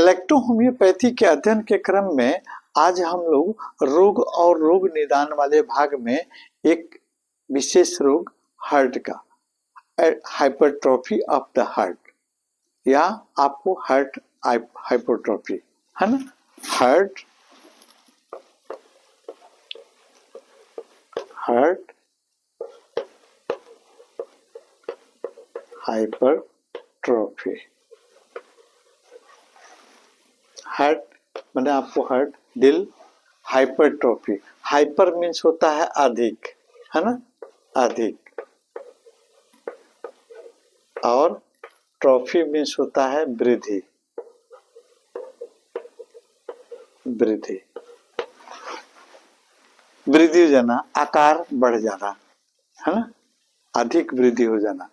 गैलेक्टो homeopathy के अध्ययन के क्रम में आज हम लोग रोग और रोग निदान वाले भाग में एक विशेष रोग हार्ट का, हाइपरट्रॉफी ऑफ द हार्ट, या आपको हार्ट हाइपरट्रॉफी है ना, हार्ट हाइपरट्रॉफी। हार्ट मैंने आपको हार्ट, दिल, हाइपरट्रॉफी। हाइपर मीन्स होता है अधिक, है ना, अधिक, और ट्रॉफी मीन्स होता है वृद्धि, वृद्धि, वृद्धि हो जाना, आकार बढ़ जाना, है ना, अधिक वृद्धि हो जाना।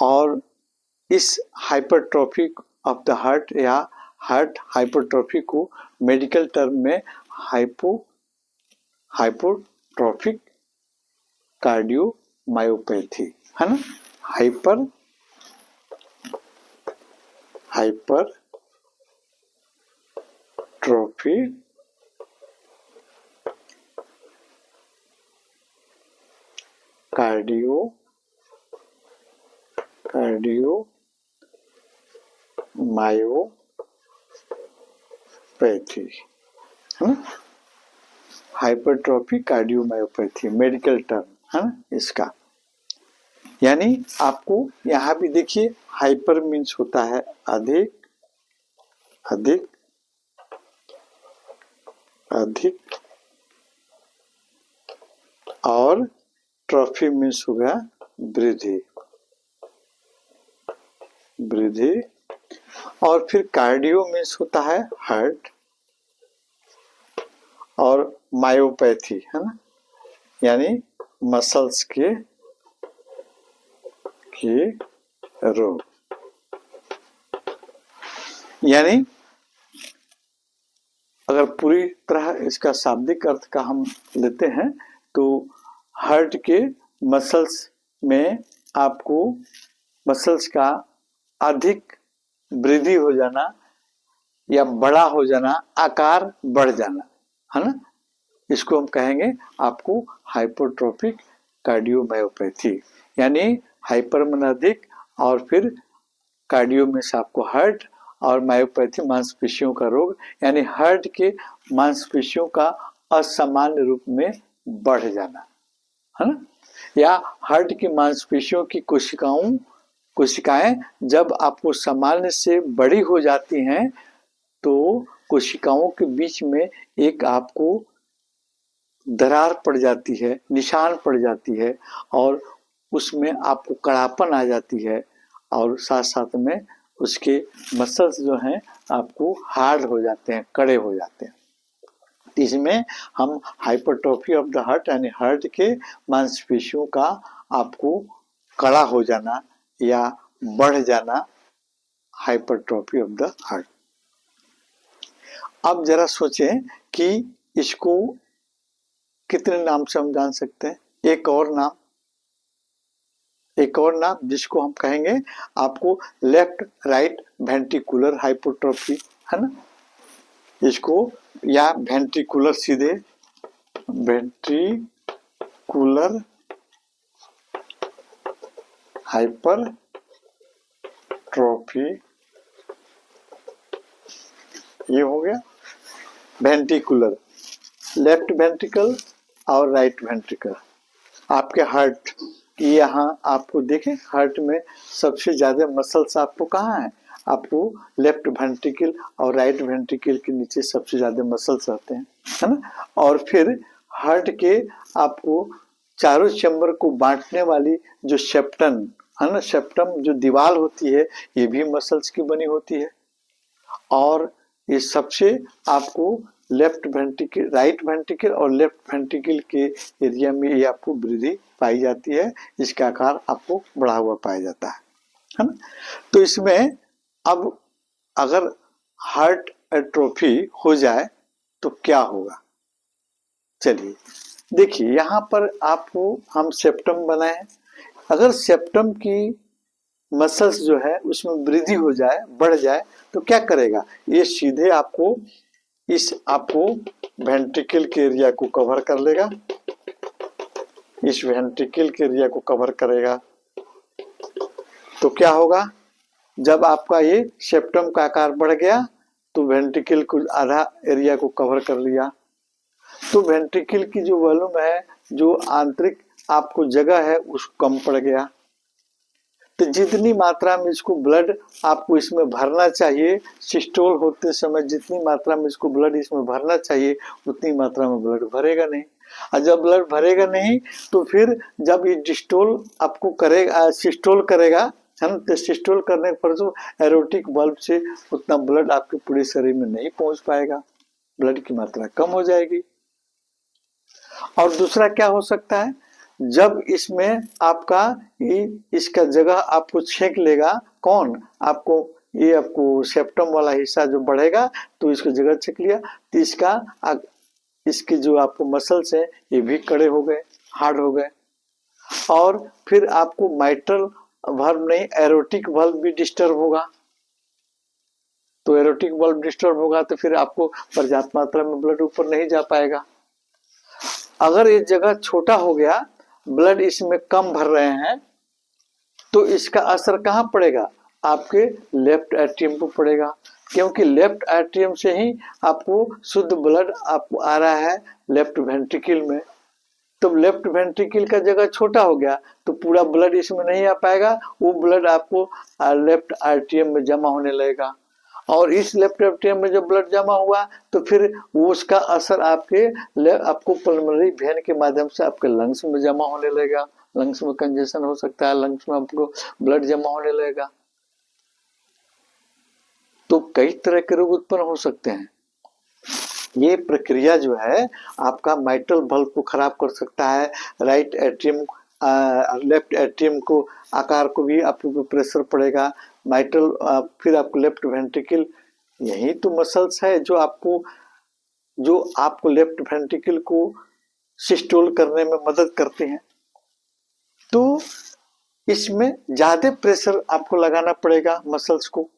और इस हाइपरट्रॉफी ऑफ द हार्ट या हार्ट हाइपरट्रॉफी को मेडिकल टर्म में हाइपोट्रॉफिक कार्डियोमायोपैथी, है ना, हाइपरट्रॉफी कार्डियोमायोपैथी, है ना, हाइपरट्रॉफी कार्डियोमायोपैथी मेडिकल टर्म है ना इसका। यानी आपको यहाँ भी देखिए, हाइपर मीन्स होता है अधिक, अधिक, अधिक, और ट्रॉफी मीन्स होगा वृद्धि, वृद्धि, और फिर कार्डियो मीन्स होता है हार्ट, और मायोपैथी है ना, यानी मसल्स के रोग। यानी अगर पूरी तरह इसका शाब्दिक अर्थ का हम लेते हैं तो हार्ट के मसल्स में आपको मसल्स का अधिक वृद्धि हो जाना या बड़ा हो जाना, आकार बढ़ जाना, है ना, इसको हम कहेंगे आपको हाइपरट्रॉफिक कार्डियोमायोपैथी। यानी हाइपर में अधिक, और फिर कार्डियो में से आपको हार्ट, और मायोपैथी मांसपेशियों का रोग, यानी हार्ट के मांसपेशियों का असामान्य रूप में बढ़ जाना, है ना, या हार्ट की मांसपेशियों की कोशिकाएं जब आपको सामान्य से बड़ी हो जाती हैं तो कोशिकाओं के बीच में एक आपको दरार पड़ जाती है, निशान पड़ जाती है, और उसमें आपको कड़ापन आ जाती है, और साथ साथ में उसके मसल्स जो हैं आपको हार्ड हो जाते हैं, कड़े हो जाते हैं। इसमें हम हाइपरट्रॉफी ऑफ द हार्ट यानी हार्ट के मांसपेशियों का आपको कड़ा हो जाना या बढ़ जाना, हाइपरट्रॉफी ऑफ द हार्ट। अब जरा सोचें कि इसको कितने नाम से हम जान सकते हैं। एक और नाम जिसको हम कहेंगे आपको लेफ्ट राइट वेंट्रिकुलर हाइपरट्रॉफी, है ना, इसको, या वेंट्रिकुलर, सीधे वेंट्रिकुलर हाइपरट्रॉफी, ये हो गया वेंट्रिकुलर, लेफ्ट वेंट्रिकल और राइट वेंट्रिकल। आपके हार्ट की यहाँ आपको देखें, हार्ट में सबसे ज्यादा मसल्स आपको कहाँ है, आपको लेफ्ट वेंट्रिकल और राइट वेंट्रिकल के नीचे सबसे ज्यादा मसल्स रहते हैं, है ना। और फिर हार्ट के आपको चारों चैम्बर को बांटने वाली जो सेप्टम है ना, सेप्टम जो दीवार होती है, ये भी मसल्स की बनी होती है। और ये सबसे आपको लेफ्ट वेंट्रिकल, राइट वेंट्रिकल और लेफ्ट वेंट्रिकल के एरिया में ये आपको वृद्धि पाई जाती है, इसका आकार आपको बढ़ा हुआ पाया जाता है ना। तो इसमें अब अगर हार्ट एट्रोफी हो जाए तो क्या होगा, चलिए देखिए, यहाँ पर आपको हम सेप्टम बनाए। अगर सेप्टम की मसल्स जो है उसमें वृद्धि हो जाए, बढ़ जाए, तो क्या करेगा, ये सीधे आपको आपको वेंट्रिकल के एरिया को कवर कर लेगा, इस वेंट्रिकल के एरिया को कवर करेगा। तो क्या होगा, जब आपका ये सेप्टम का आकार बढ़ गया तो वेंट्रिकल को आधा एरिया को कवर कर लिया, तो वेंट्रिकल की जो वॉल्यूम है, जो आंतरिक आपको जगह है, उसको कम पड़ गया। तो जितनी मात्रा में इसको ब्लड आपको इसमें भरना चाहिए, सिस्टोल होते समय जितनी मात्रा में इसको ब्लड इसमें भरना चाहिए उतनी मात्रा में ब्लड भरेगा नहीं। और जब ब्लड भरेगा नहीं तो फिर जब ये डिस्टोल आपको करेगा, सिस्टोल करेगा, है ना, तो सिस्टोल करने पर जो एरोटिक बल्ब से उतना ब्लड आपके पूरे शरीर में नहीं पहुंच पाएगा, ब्लड की मात्रा कम हो जाएगी। और दूसरा क्या हो सकता है, जब इसमें आपका इसका जगह आपको छेक लेगा, कौन, आपको ये आपको सेप्टम वाला हिस्सा जो बढ़ेगा तो इसको जगह छेक लिया, तो इसके जो आपको मसल्स हैं ये भी कड़े हो गए, हार्ड हो गए। और फिर आपको माइट्रल बल्ब नहीं, एरोटिक बल्ब भी डिस्टर्ब होगा। तो एरोटिक बल्ब डिस्टर्ब होगा तो फिर आपको पर्याप्त मात्रा में ब्लड ऊपर नहीं जा पाएगा। अगर ये जगह छोटा हो गया, ब्लड इसमें कम भर रहे हैं, तो इसका असर कहाँ पड़ेगा, आपके लेफ्ट एट्रियम पर पड़ेगा, क्योंकि लेफ्ट एट्रियम से ही आपको शुद्ध ब्लड आपको आ रहा है लेफ्ट वेंट्रिकल में। तो लेफ्ट वेंट्रिकल का जगह छोटा हो गया तो पूरा ब्लड इसमें नहीं आ पाएगा, वो ब्लड आपको लेफ्ट एट्रियम में जमा होने लगेगा। और इस लेफ्ट एट्रियम में जब ब्लड जमा हुआ तो फिर वो उसका असर आपको पल्मोनरी वेन के माध्यम से आपके लंग्स में जमा होने लगेगा, लंग्स में कंजेशन हो सकता है, लंग्स में आपको ब्लड जमा होने लगेगा। तो कई तरह के रोग उत्पन्न हो सकते हैं। ये प्रक्रिया जो है आपका माइट्रल बल्ब को खराब कर सकता है, राइट एट्रियम लेफ्ट एट्रियम को आकार को भी आपको प्रेशर पड़ेगा, माइट्रल फिर आपको लेफ्ट वेंट्रिकल, यही तो मसल्स है जो आपको लेफ्ट वेंट्रिकल को सिस्टोल करने में मदद करते हैं। तो इसमें ज्यादा प्रेशर आपको लगाना पड़ेगा मसल्स को,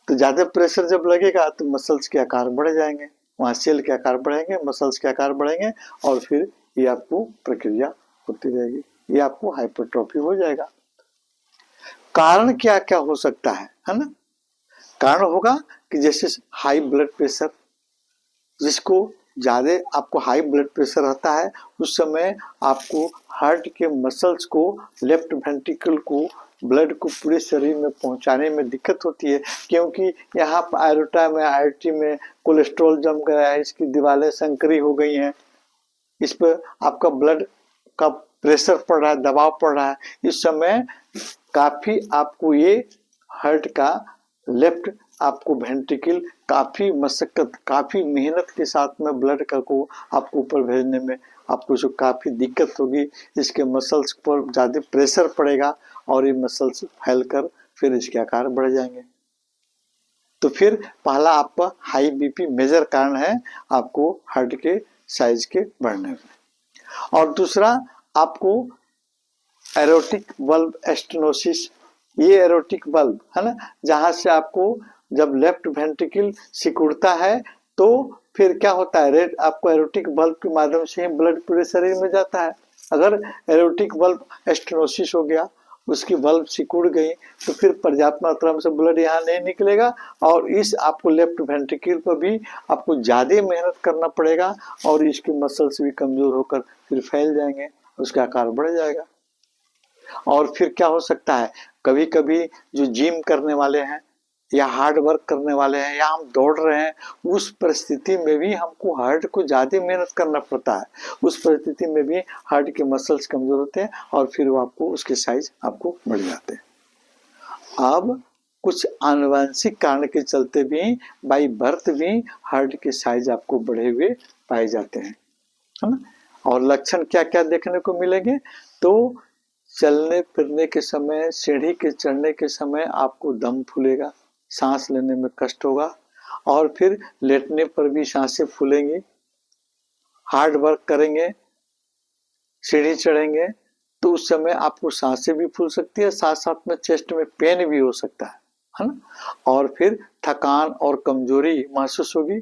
तो ज्यादा प्रेशर जब लगेगा तो मसल्स के आकार बढ़ जाएंगे, वहां सेल के आकार बढ़ेंगे, मसल्स के आकार बढ़ेंगे, और फिर ये आपको प्रक्रिया होती रहेगी, ये आपको हाइपरट्रॉफी हो जाएगा। कारण क्या क्या हो सकता है ना, कारण होगा कि जैसे हाई ब्लड प्रेशर, जिसको ज्यादा आपको हाई ब्लड प्रेशर रहता है उस समय आपको हार्ट के मसल्स को, लेफ्ट वेंट्रिकल को ब्लड को पूरे शरीर में पहुंचाने में दिक्कत होती है, क्योंकि यहाँ पर आयोटा में, आर्टरी में कोलेस्ट्रॉल जम गया है, इसकी दीवारें संकरी हो गई हैं, इस पर आपका ब्लड का प्रेशर पड़ रहा है, दबाव पड़ रहा है। इस समय काफी आपको ये हार्ट का लेफ्ट आपको वेंट्रिकल काफी मशक्कत, काफी मेहनत के साथ में ब्लड का को आपको ऊपर भेजने में आपको जो काफी दिक्कत होगी, इसके मसल्स पर ज्यादा प्रेशर पड़ेगा और ये मसल्स फैलकर फिर इसके आकार बढ़ जाएंगे। तो फिर पहला आपका हाई बीपी मेजर कारण है आपको हार्ट के साइज के बढ़ने में। और दूसरा आपको एरोटिक बल्ब स्टेनोसिस, ये एरोटिक बल्ब है ना, जहां से आपको जब लेफ्ट वेंट्रिकल सिकुड़ता है तो फिर क्या होता है, रेड आपको एरोटिक बल्ब के माध्यम से ही ब्लड पूरे शरीर में जाता है। अगर एरोटिक बल्ब स्टेनोसिस हो गया, उसकी बल्ब सिकुड़ गई, तो फिर पर्याप्त मात्रा में से ब्लड यहाँ नहीं निकलेगा और इस आपको लेफ्ट वेंट्रिकल पर भी आपको ज्यादा मेहनत करना पड़ेगा और इसके मसल्स भी कमजोर होकर फिर फैल जाएंगे, उसका आकार बढ़ जाएगा। और फिर क्या हो सकता है, कभी कभी जो जिम करने वाले हैं या हार्ड वर्क करने वाले हैं या हम दौड़ रहे हैं, उस परिस्थिति में भी हमको हार्ट को ज्यादा मेहनत करना पड़ता है, उस परिस्थिति में भी हार्ट के मसल्स कमजोर होते हैं और फिर वो आपको उसके साइज आपको बढ़ जाते हैं। अब कुछ आनुवंशिक कारण के चलते भी बाई बर्थ भी हार्ट के साइज आपको बढ़े हुए पाए जाते हैं, है ना। और लक्षण क्या क्या देखने को मिलेंगे, तो चलने फिरने के समय, सीढ़ी के चढ़ने के समय आपको दम फूलेगा, सांस लेने में कष्ट होगा, और फिर लेटने पर भी सांसें फूलेंगी। हार्ड वर्क करेंगे, सीढ़ी चढ़ेंगे तो उस समय आपको सांसें भी फूल सकती है, साथ साथ में चेस्ट में पेन भी हो सकता है ना। और फिर थकान और कमजोरी महसूस होगी,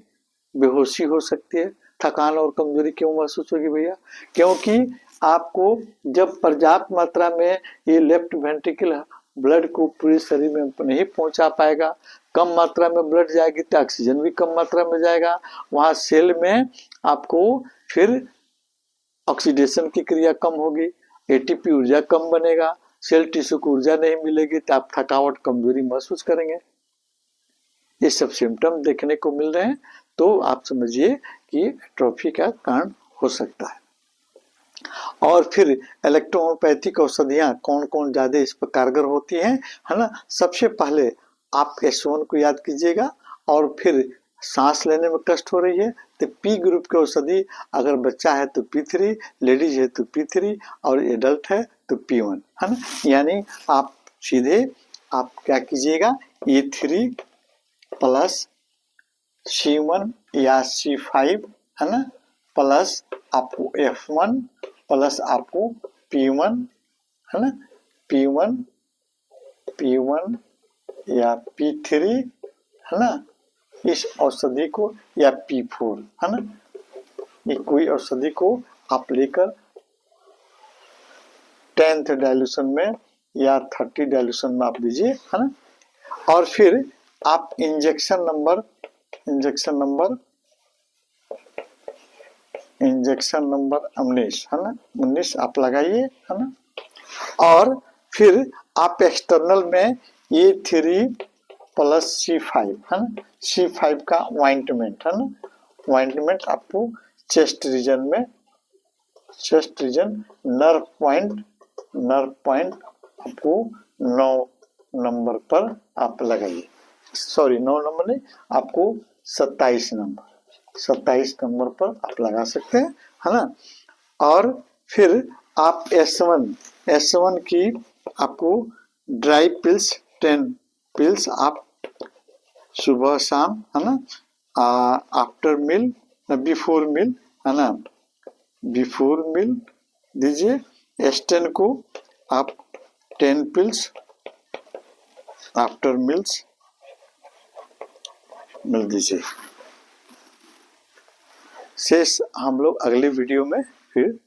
बेहोशी हो सकती है। थकान और कमजोरी क्यों महसूस होगी भैया? क्योंकि आपको जब पर्याप्त मात्रा में ये लेफ्ट वेंट्रिकल ब्लड को पूरे शरीर में नहीं पहुंचा पाएगा, कम मात्रा में ब्लड जाएगी तो ऑक्सीजन भी कम मात्रा में जाएगा, वहां सेल में आपको फिर ऑक्सीडेशन की क्रिया कम होगी, एटीपी ऊर्जा कम बनेगा, सेल टिश्यू को ऊर्जा नहीं मिलेगी तो आप थकावट कमजोरी महसूस करेंगे। ये सब सिम्टम देखने को मिल रहे हैं, तो आप समझिए कि एट्रोफी का कारण हो सकता है। और फिर इलेक्ट्रोहोम्योपैथिक औषधियां कौन कौन ज्यादा इस पर कारगर होती हैं, है ना। सबसे पहले आप S1 को याद कीजिएगा, और फिर सांस लेने में कष्ट हो रही है तो पी ग्रुप की औषधि, अगर बच्चा है तो P3, लेडीज है तो P3 और एडल्ट है तो P1, है ना। यानी आप सीधे आप क्या कीजिएगा, E3 प्लस C1 या C5, है ना, प्लस आपको F1 प्लस आपको P1, है ना, P1 या P3, है ना, इस औषधि को, या P4, है ना, ये कोई औषधि को आप लेकर 10th डाइल्यूशन में या 30 डाइल्यूशन में आप दीजिए, है ना। और फिर आप इंजेक्शन नंबर 19, है ना, 19 आप लगाइए, है ना। और फिर आप एक्सटर्नल में E3 प्लस C5, है ना, C5 का ऑइंटमेंट, है ना, ऑइंटमेंट आपको चेस्ट रीजन नर्व पॉइंट आपको 9 नंबर पर आप लगाइए, सॉरी 9 नंबर नहीं, आपको 27 नंबर पर आप लगा सकते हैं, है ना। और फिर आप S1 की आपको ड्राई पिल्स 10 पिल्स आप सुबह शाम, है ना, आफ्टर मील, बिफोर मील, है ना, बिफोर मील दीजिए। S10 को आप 10 पिल्स आफ्टर मील्स मिल दीजिए। शेष हम लोग अगले वीडियो में फिर